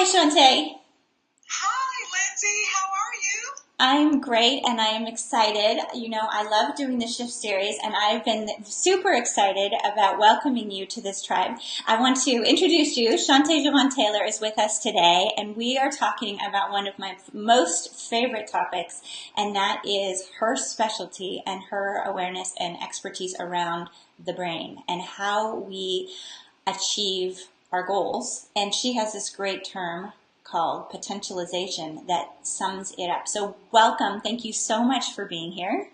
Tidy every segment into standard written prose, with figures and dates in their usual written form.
Hi, Shonte. Hi, Lindsay. How are you? I'm great and I am excited. I love doing the Shift series and I've been super excited about welcoming you to this tribe. I want to introduce you. Shonte Jovan Taylor is with us today and we are talking about one of my most favorite topics, and that is her specialty and her awareness and expertise around the brain and how we achieve our goals. And she has this great term called potentialization that sums it up. So welcome. Thank you so much for being here.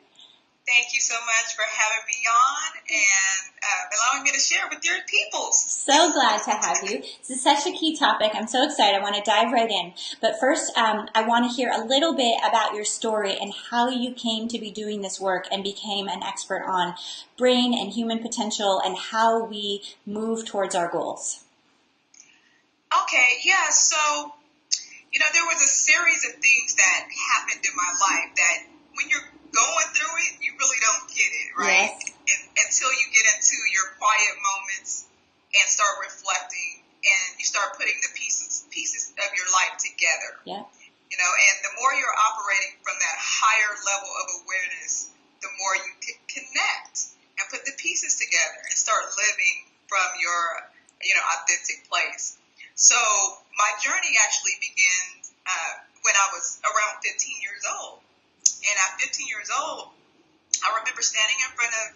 Thank you so much for having me on and allowing me to share with your peoples. So glad to have you. This is such a key topic. I'm so excited. I want to dive right in. But first, I want to hear a little bit about your story and how you came to be doing this work and became an expert on brain and human potential and how we move towards our goals. Okay, yeah, so there was a series of things that happened in my life that when you're going through it, you really don't get it, right? Yes. Until you get into your quiet moments and start reflecting and you start putting the pieces of your life together. Yeah. And the more you're operating from that higher level of awareness, the more you can connect and put the pieces together and start living from your, authentic place. So my journey actually began when I was around 15 years old. And at 15 years old, I remember standing in front of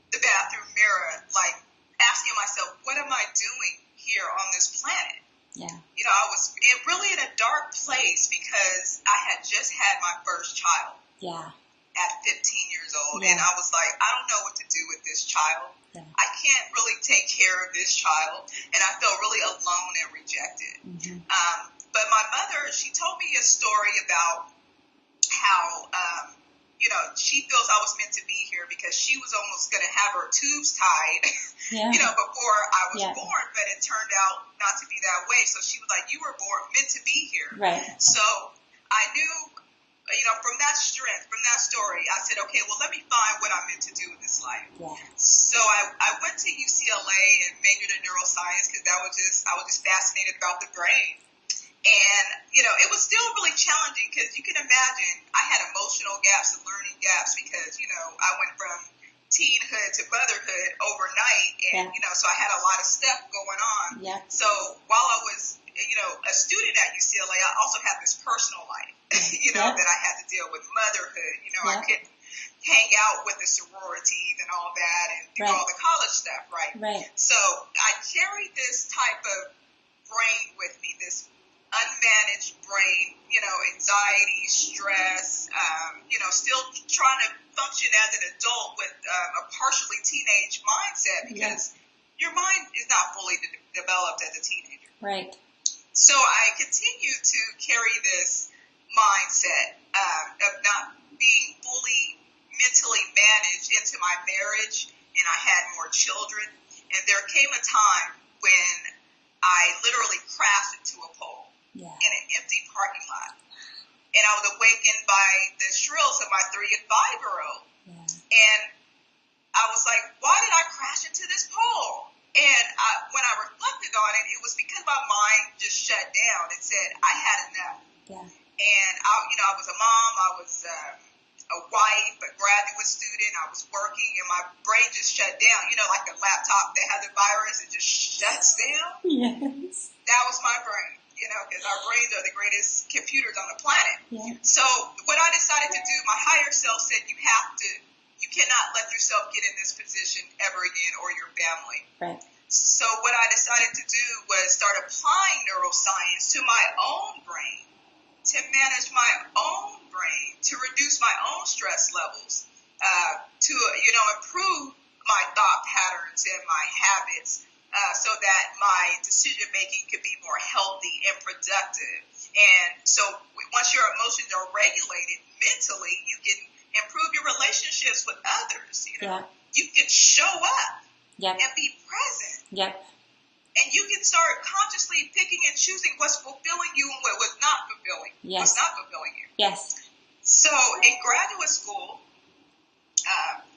the bathroom mirror, like asking myself, what am I doing here on this planet? Yeah. I was really in a dark place because I had just had my first child. Yeah. At 15 years old. Yeah. And I was like, I don't know what to do with this child. Yeah. I can't really take care of this child. And I felt really alone and rejected. Mm-hmm. But my mother, she told me a story about how, she feels I was meant to be here because she was almost going to have her tubes tied, Yeah. Before I was Yeah. born. But it turned out not to be that way. So she was like, you were meant to be here. Right. So I knew, from that strength, from that story, I said, okay, well, let me find what I'm meant to do in this life. Yeah. So I went to UCLA and majored in neuroscience because I was just fascinated about the brain. And, it was still really challenging because you can imagine I had emotional gaps and learning gaps because, I went from teenhood to motherhood overnight. And, so I had a lot of stuff going on. Yeah. So while I was, a student at UCLA, I also had this personal life, Yeah. that I had to deal with motherhood. Yeah. I couldn't hang out with the sororities and all that and do Right. all the college stuff, right? Right. So I carried this type of brain with me, this unmanaged brain, anxiety, stress, still trying to function as an adult with a partially teenage mindset because your mind is not fully developed as a teenager. Right. So I continued to carry this mindset of not being fully mentally managed into my marriage, and I had more children. And there came a time when I literally crashed into a pole in an empty parking lot. And I was awakened by the shrills of my 3 and 5-year-old. Yeah. And I was like, why did I crash into this pole? And when I reflected on it, it was because my mind just shut down. It said, I had enough. Yeah. And, I was a mom. I was a wife, a graduate student. I was working, and my brain just shut down. Like a laptop that has a virus, it just shuts down. Yes. That was my brain, because our brains are the greatest computers on the planet. Yeah. So what I decided to do, my higher self said, you cannot let yourself get in this position ever again, or your family. Right. So what I decided to do was start applying neuroscience to my own brain, to manage my own brain, to reduce my own stress levels, to improve my thought patterns and my habits, so that my decision making could be more healthy and productive. And so once your emotions are regulated mentally, you can improve your relationships with others. You can show up and be present. Yep. And you can start consciously picking and choosing what's fulfilling you and what was not fulfilling. Yes. What's not fulfilling you. Yes. So in graduate school,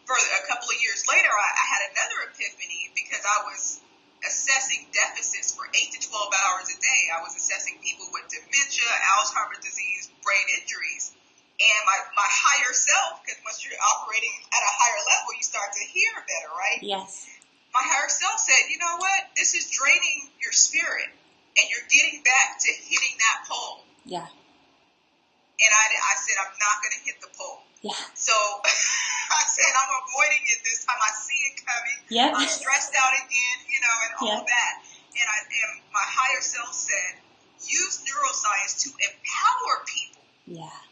for a couple of years later, I had another epiphany because I was assessing deficits for 8 to 12 hours a day. I was assessing people with dementia, Alzheimer's disease, brain injuries. And my higher self, because once you're operating at a higher level, you start to hear better, right? Yes. My higher self said, you know what? This is draining your spirit, and you're getting back to hitting that pole. Yeah. And I said, I'm not going to hit the pole. Yeah. So I said, I'm avoiding it this time. I see it coming. Yep. I'm stressed out again, and all that. And my higher self said, use neuroscience to empower people. Yeah.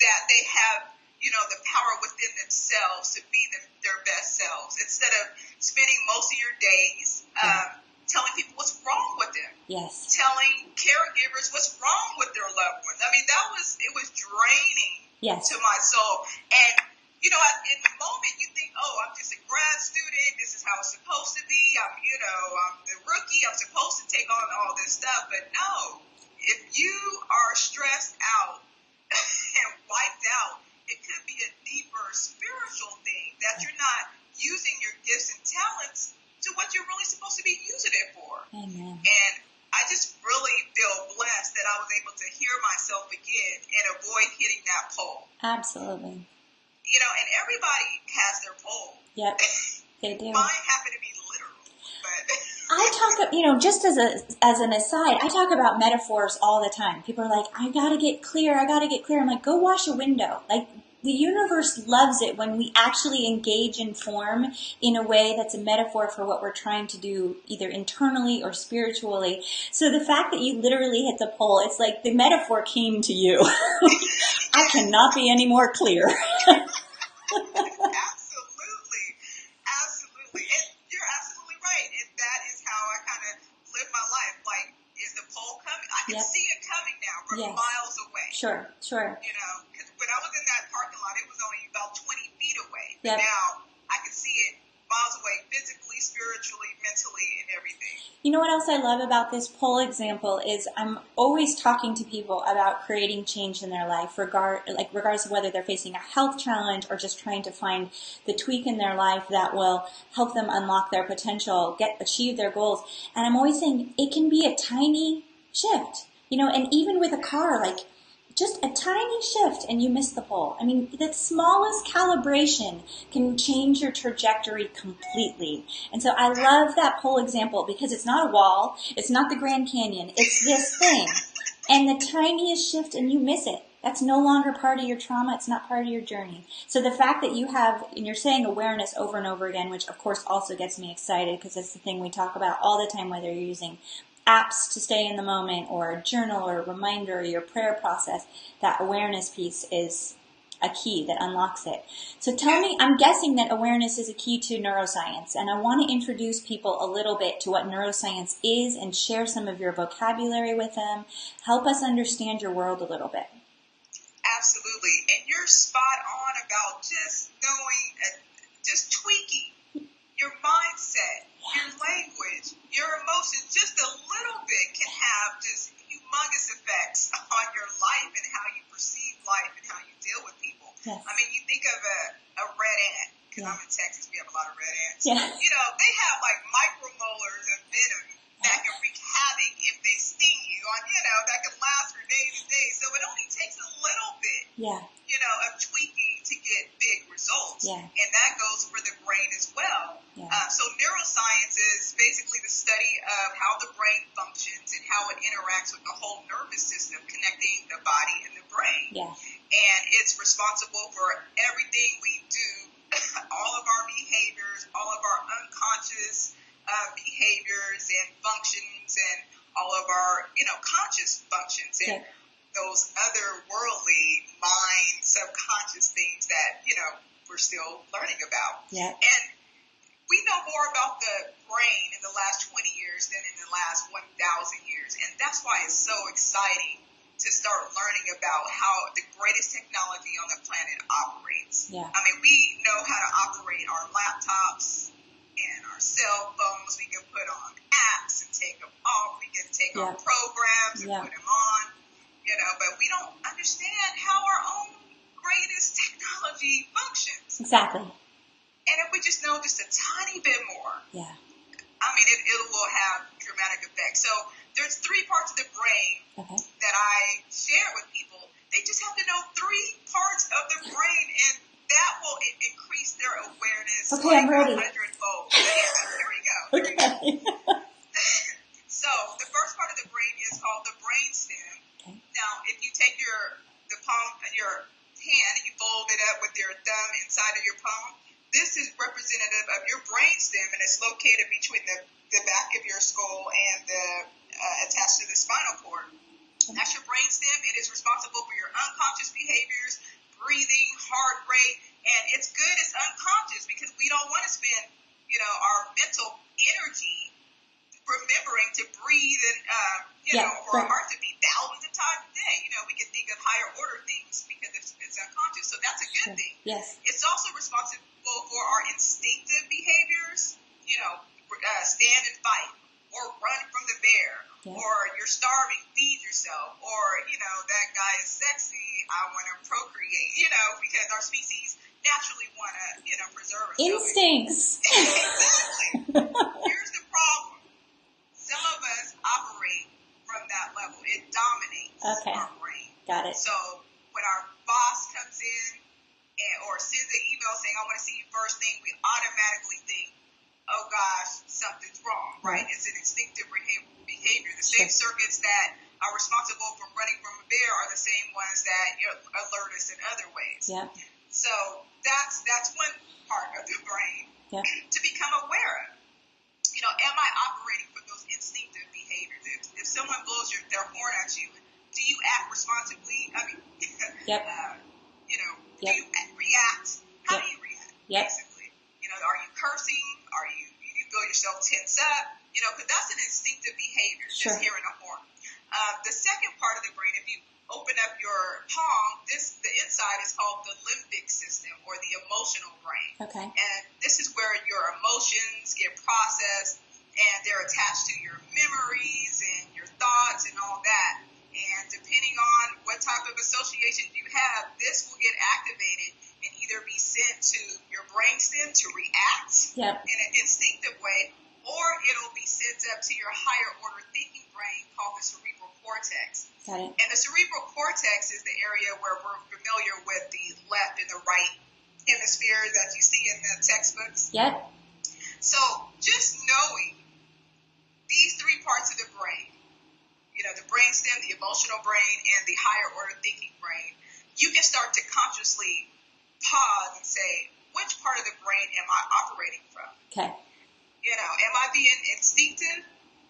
That they have, the power within themselves to be their best selves, instead of spending most of your days telling people what's wrong with them. Yes. Telling caregivers what's wrong with their loved ones. I mean, it was draining to my soul. And, in the moment you think, oh, I'm just a grad student. This is how it's supposed to be. I'm the rookie. I'm supposed to take on all this stuff. But no, if you are stressed out and wiped out, it could be a deeper spiritual thing that you're not using your gifts and talents to what you're really supposed to be using it for. Amen. And I just really feel blessed that I was able to hear myself again and avoid hitting that pole. Absolutely. And everybody has their pole. Yep, they do. Mine happen to be literal, but I talk, just as an aside, I talk about metaphors all the time. People are like, I gotta get clear. I'm like, go wash a window. Like, the universe loves it when we actually engage in form in a way that's a metaphor for what we're trying to do, either internally or spiritually. So the fact that you literally hit the pole, it's like the metaphor came to you. I cannot be any more clear. Absolutely. And you're absolutely right. And that is how I kind of live my life. Like, is the pole coming? I can see it coming now from miles away. Sure. Because when I was in that parking lot, it was only about 20 feet away. Yep. But now I can see it miles away, physically, spiritually, mentally, and everything. You know what else I love about this poll example is I'm always talking to people about creating change in their life, regardless of whether they're facing a health challenge or just trying to find the tweak in their life that will help them unlock their potential, achieve their goals. And I'm always saying it can be a tiny shift, and even with a car, like just a tiny shift and you miss the pole. I mean, the smallest calibration can change your trajectory completely. And so I love that pole example because it's not a wall, it's not the Grand Canyon, it's this thing. And the tiniest shift and you miss it. That's no longer part of your trauma, it's not part of your journey. So the fact that you have, and you're saying awareness over and over again, which of course also gets me excited because it's the thing we talk about all the time, whether you're using apps to stay in the moment or a journal or a reminder or your prayer process, that awareness piece is a key that unlocks it. So tell me, I'm guessing that awareness is a key to neuroscience, and I want to introduce people a little bit to what neuroscience is and share some of your vocabulary with them. Help us understand your world a little bit. Absolutely. And you're spot on about just knowing, just tweaking your mindset, your language, your emotions, just a little bit can have just humongous effects on your life and how you perceive life and how you deal with people. Yes. I mean, you think of a red ant, because I'm in Texas, we have a lot of red ants. Yeah. They have like micromolars of venom that can wreak havoc if they sting you on, that can last for days and days. So it only takes a little bit, of tweaking to get big results. Yeah. And that goes for the brain as well. Yeah. So neuroscience is basically the study of how the brain functions and how it interacts with the whole nervous system, connecting the body and the brain. Yeah. And it's responsible for everything we do, all of our behaviors, all of our unconscious behaviors and functions, and all of our, conscious functions, and those otherworldly mind, subconscious things that, we're still learning about. Yeah. And we know more about the brain in the last 20 years than in the last 1,000 years. And that's why it's so exciting to start learning about how the greatest technology on the planet operates. Yeah. I mean, we know how to operate our laptops and our cell phones. We can put on apps and take them off. We can take on programs and put them on, but we don't understand how our own greatest technology functions. Exactly. And if we just know just a tiny bit more, I mean, it will have dramatic effects. So there's 3 parts of the brain that I share with people. They just have to know 3 parts of the brain, and that will increase their awareness I'm ready. 100-fold. Here we go. So the first part of the brain is called the brainstem. Now, if you take the palm of your hand and you fold it up with your thumb inside of your palm, this is representative of your brainstem, and it's located between the back of your skull and attached to the spinal cord. That's your brainstem. It is responsible for your unconscious behaviors, breathing, heart rate, and it's good as unconscious because we don't want to spend, our mental energy remembering to breathe and, for our heart to beat thousands of times a day. We can think of higher order things because it's unconscious. So that's a good thing. Yes. It's also responsible for our instinctive behaviors, stand and fight, or run from the bear, or you're starving, feed yourself, or, that guy is sexy, I want to procreate, because our species naturally want to, preserve ourselves. Instincts. Exactly. Here's the problem. Some of us operate from that level. It dominates our brain. Got it. So when our boss comes in or sends an email saying, I want to see you first thing, we automatically think, oh gosh, something's wrong, right? It's an instinctive behavior. The same circuits that are responsible for running from a bear are the same ones that alert us in other ways. Yeah. So that's one part of the brain to become aware of. Am I operating from those instinctive behaviors? If someone blows their horn at you, do you act responsibly? I mean, do you react? How do you react? Basically, are you cursing? Do you feel yourself tense up? Because that's an instinctive behavior, just hearing a horn. The second part of the brain, if you open up your palm, the inside is called the limbic system, or the emotional brain. Okay. And this is where your emotions get processed, and they're attached to your memories and your thoughts and all that. And depending on what type of association you have, this will get activated and either be sent to your brainstem to react in an instinctive way, or it'll be sent up to your higher order thinking brain called the cerebral cortex. Got it. And the cerebral cortex is the area where we're familiar with the left and the right hemisphere that you see in the textbooks. Yep. So just knowing these 3 parts of the brain, the brainstem, the emotional brain, and the higher order thinking brain, you can start to consciously pause and say, which part of the brain am I operating from? Okay. Am I being instinctive?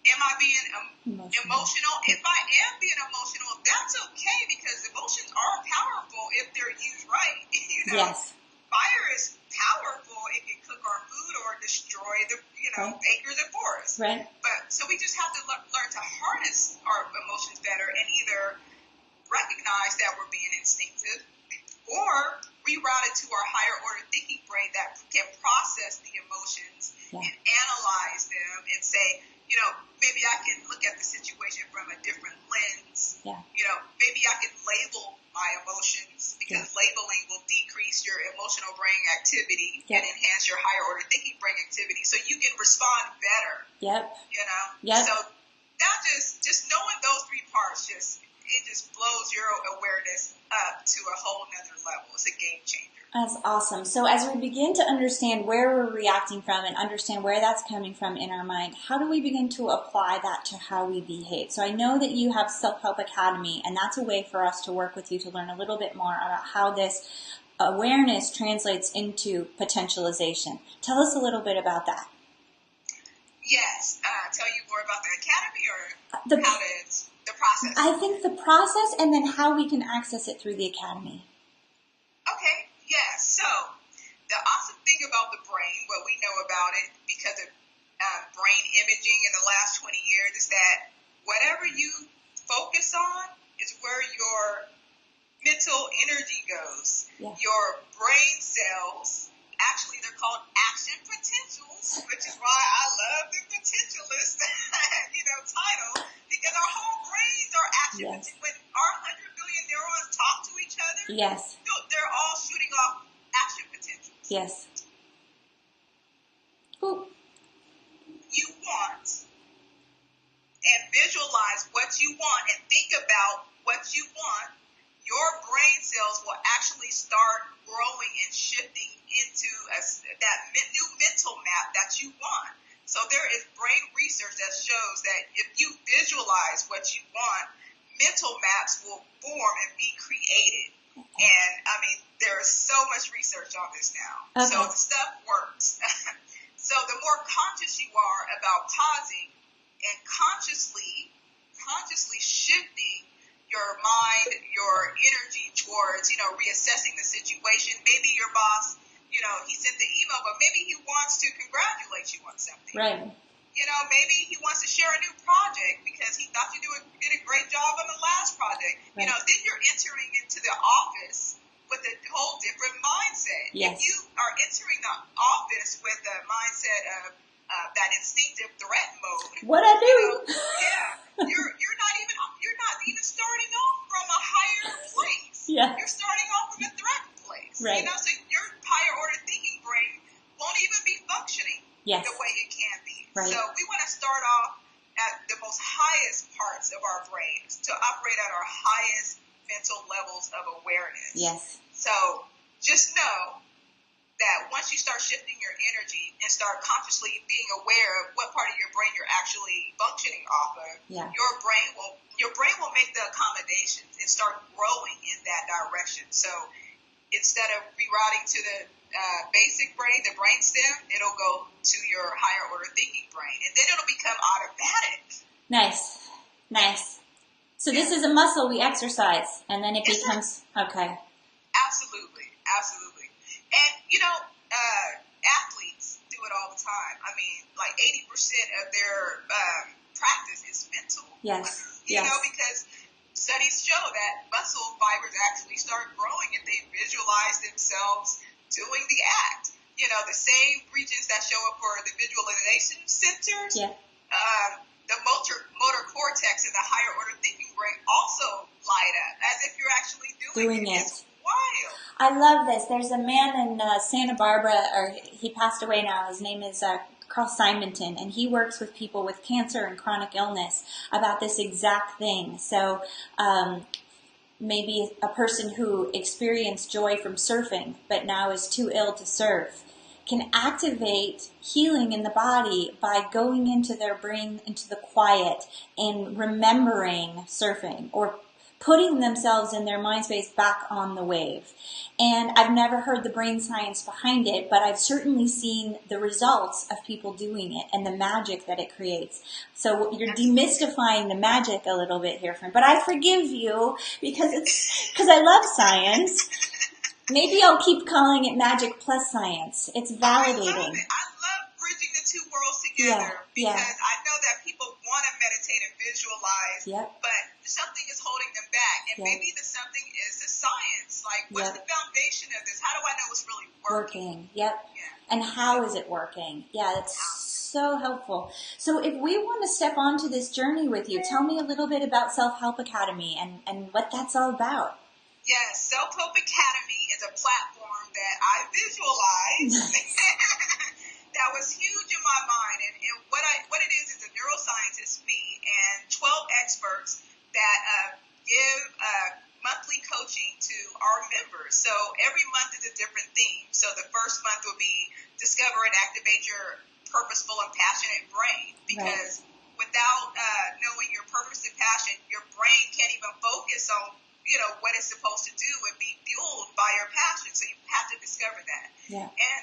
Am I being emotional? If I am being emotional, that's okay because emotions are powerful if they're used right. Yes. Fire is powerful. It can cook our food or destroy the acres of forest. Right. But so we just have to learn to harness our emotions better and either recognize that we're being instinctive or reroute it to our higher order thinking brain that can process the emotions and analyze them and say, maybe I can look at the situation from a different lens. Yeah. Maybe I can label my emotions because labeling will decrease your emotional brain activity and enhance your higher order thinking brain activity so you can respond better. Yep. Yep. So that just knowing those 3 parts it just blows your awareness up to a whole nother level. It's a game changer. That's awesome. So as we begin to understand where we're reacting from and understand where that's coming from in our mind, how do we begin to apply that to how we behave? So I know that you have Self-Help Academy, and that's a way for us to work with you to learn a little bit more about how this awareness translates into potentialization. Tell us a little bit about that. Yes. Tell you more about the academy or how the process? I think the process and then how we can access it through the academy. Okay. Yes. So the awesome thing about the brain, what we know about it because of brain imaging in the last 20 years is that whatever you focus on is where your mental energy goes. Yeah. Your brain cells, actually they're called action potentials, which is why I love the Potentialist, title, because our whole brains are action potentials. When our 100 billion neurons talk to each other, they're all shooting off action potentials. Yes. Cool. You visualize what you want and think about what you want, your brain cells will actually start growing and shifting into that new mental map that you want. So there is brain research that shows that if you visualize what you want, mental maps will form and be created. And I mean, there is so much research on this now. So the stuff works. So the more conscious you are about pausing and consciously shifting your mind, your energy towards, reassessing the situation. Maybe your boss, he sent the email, but maybe he wants to congratulate you on something. Right. Maybe he wants to share a new project because he thought you did a great job on the last project. Right. Then you're entering into the office with a whole different mindset. Yes. If you are entering the office with a mindset of that instinctive threat mode, what I do? You're not even starting off from a higher place. Yeah. You're starting off from a threat place. Right. So your higher order thinking brain won't even be functioning the way it can be. Right. So we want to start off at the most highest parts of our brains to operate at our highest mental levels of awareness. Yes. So just know that once you start shifting your energy and start consciously being aware of what part of your brain you're actually functioning off of, your brain will make the accommodations and start growing in that direction. So instead of rerouting to the basic brain, the brain stem, it'll go to your higher order thinking brain, and then it'll become automatic. Nice. So this is a muscle we exercise, and then it becomes okay. Absolutely. And athletes do it all the time. I mean, like 80% of their practice is mental. Yes. Because studies show that muscle fibers actually start growing if they visualize themselves doing the act. The same regions that show up for the visualization centers, the motor cortex and the higher order thinking brain also light up as if you're actually doing it. It's wild. I love this. There's a man in Santa Barbara, or he passed away now. His name is Carl Simonton, and he works with people with cancer and chronic illness about this exact thing. So maybe a person who experienced joy from surfing but now is too ill to surf can activate healing in the body by going into their brain, into the quiet, and remembering surfing or putting themselves in their mind space back on the wave. And I've never heard the brain science behind it, but I've certainly seen the results of people doing it and the magic that it creates. So you're demystifying the magic a little bit here, friend. But I forgive you because I love science. Maybe I'll keep calling it magic plus science. It's validating. I love bridging the two worlds together because I know that people want to meditate and visualize, but something is holding them back. And maybe the something is the science. Like, what's the foundation of this? How do I know it's really working? And how is it working? That's so helpful. So if we want to step onto this journey with you, tell me a little bit about Self-Help Academy and what that's all about. Yes, Self-Help Academy is a platform that I visualized that was huge in my mind. And what it is a neuroscientist, me, and 12 experts that give monthly coaching to our members. So every month is a different theme. So the first month will be discover and activate your purposeful and passionate brain, because without knowing your purpose and passion, your brain can't even focus on what it's supposed to do and be fueled by your passion. So you have to discover that. And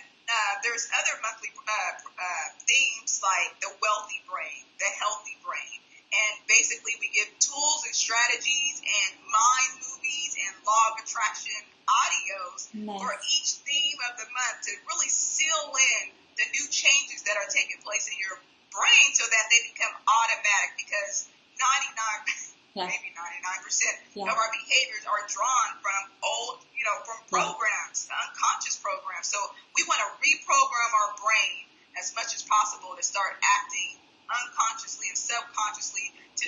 there's other monthly themes like the wealthy brain, the healthy brain. And basically we give tools and strategies and mind movies and law of attraction audios for each theme of the month to really seal in the new changes that are taking place in your brain so that they become automatic, because 99% of our behaviors are drawn from old, from programs, unconscious programs. So we want to reprogram our brain as much as possible to start acting unconsciously and subconsciously to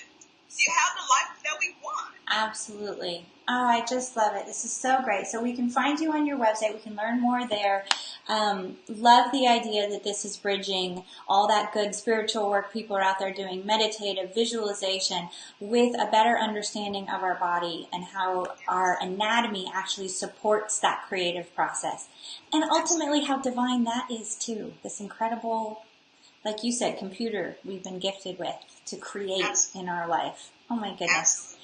have the life that we want. Absolutely. Oh, I just love it. This is so great. So we can find you on your website. We can learn more there. Love the idea that this is bridging all that good spiritual work people are out there doing, meditative, visualization, with a better understanding of our body and how our anatomy actually supports that creative process. And ultimately how divine that is too. This incredible, like you said, computer we've been gifted with to create in our life. Oh my goodness.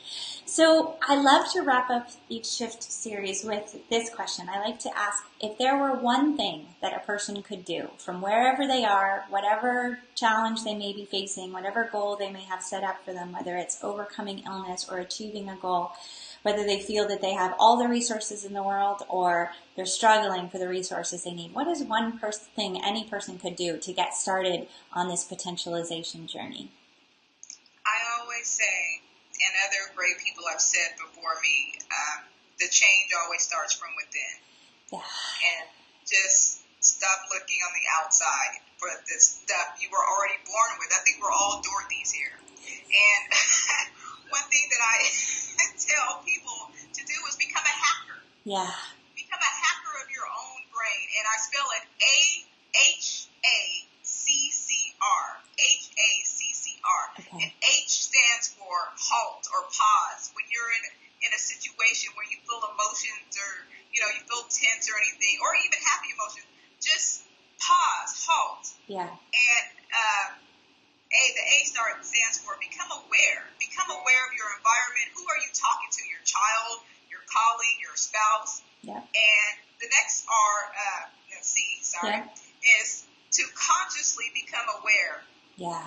So I love to wrap up each shift series with this question. I like to ask, if there were one thing that a person could do from wherever they are, whatever challenge they may be facing, whatever goal they may have set up for them, whether it's overcoming illness or achieving a goal, whether they feel that they have all the resources in the world or they're struggling for the resources they need, what is one thing any person could do to get started on this potentialization journey? I always say, and other great people have said before me, the change always starts from within. Yeah. And just stop looking on the outside for this stuff you were already born with. I think we're all Dorothy's here. And one thing that I tell people to do is become a hacker. Yeah. Become a hacker of your own brain. And I spell it AHACCR. HACCR. Okay. And H stands for halt or pause. When you're in a situation where you feel emotions or, you feel tense or anything, or even happy emotions, just pause, halt. Yeah. And the A stands for become aware. Become aware of your environment. Who are you talking to? Your child, your colleague, your spouse. Yeah. And the next C, is to consciously become aware. Yeah.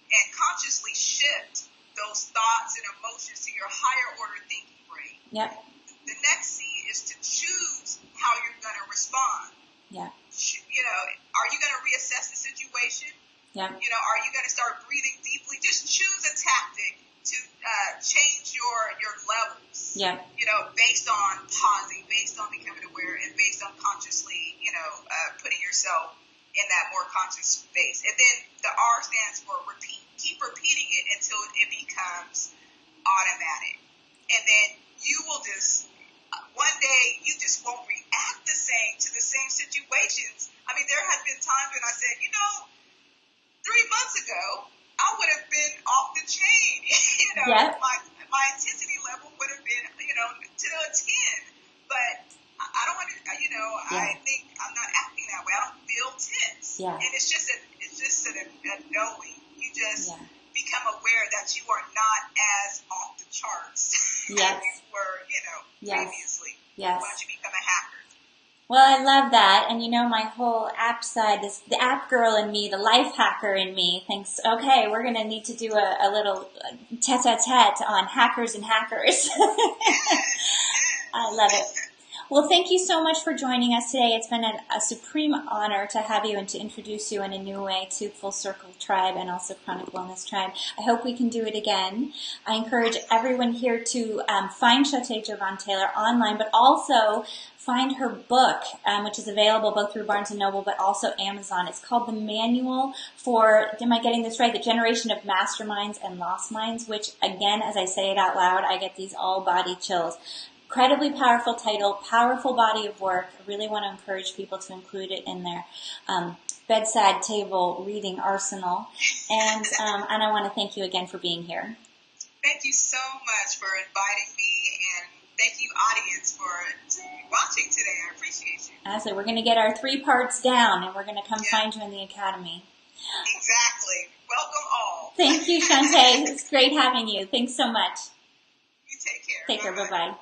And consciously shift those thoughts and emotions to your higher order thinking brain. Yep. The next C is to choose how you're going to respond. Yeah. Are you going to reassess the situation? Yeah. Are you going to start breathing deeply? Just choose a tactic to change your levels. Yeah. Based on pausing, based on becoming aware, and based on consciously, putting yourself in that more conscious space. And then the R stands for repeat. Keep repeating it until it becomes automatic. And then you will just, one day, you just won't react the same to the same situations. I mean, there have been times when I said, 3 months ago, I would have been off the chain. Yeah. My intensity level would have been, to a 10. But I don't want to, I think I'm not acting that way. I don't feel tense. Yeah. And it's just a knowing. You just become aware that you are not as off the charts as you were, previously. Yes. Why don't you become a hacker? Well, I love that. And my whole app side, the app girl in me, the life hacker in me thinks, okay, we're going to need to do a little tete-a-tete on hackers and hackers. I love it. Well, thank you so much for joining us today. It's been a supreme honor to have you and to introduce you in a new way to Full Circle Tribe and also Chronic Wellness Tribe. I hope we can do it again. I encourage everyone here to find Shonte Jovan Taylor online, but also find her book, which is available both through Barnes & Noble but also Amazon. It's called The Manual for, am I getting this right, The Generation of Masterminds and Lost Minds, which, again, as I say it out loud, I get these all-body chills. Incredibly powerful title, powerful body of work. I really want to encourage people to include it in their bedside table reading arsenal. And I want to thank you again for being here. Thank you so much for inviting me, and thank you, audience, for watching today. I appreciate you. Absolutely. We're going to get our 3 parts down, and we're going to come find you in the academy. Exactly. Welcome all. Thank you, Shonte. It's great having you. Thanks so much. You take care. Take care. Bye-bye.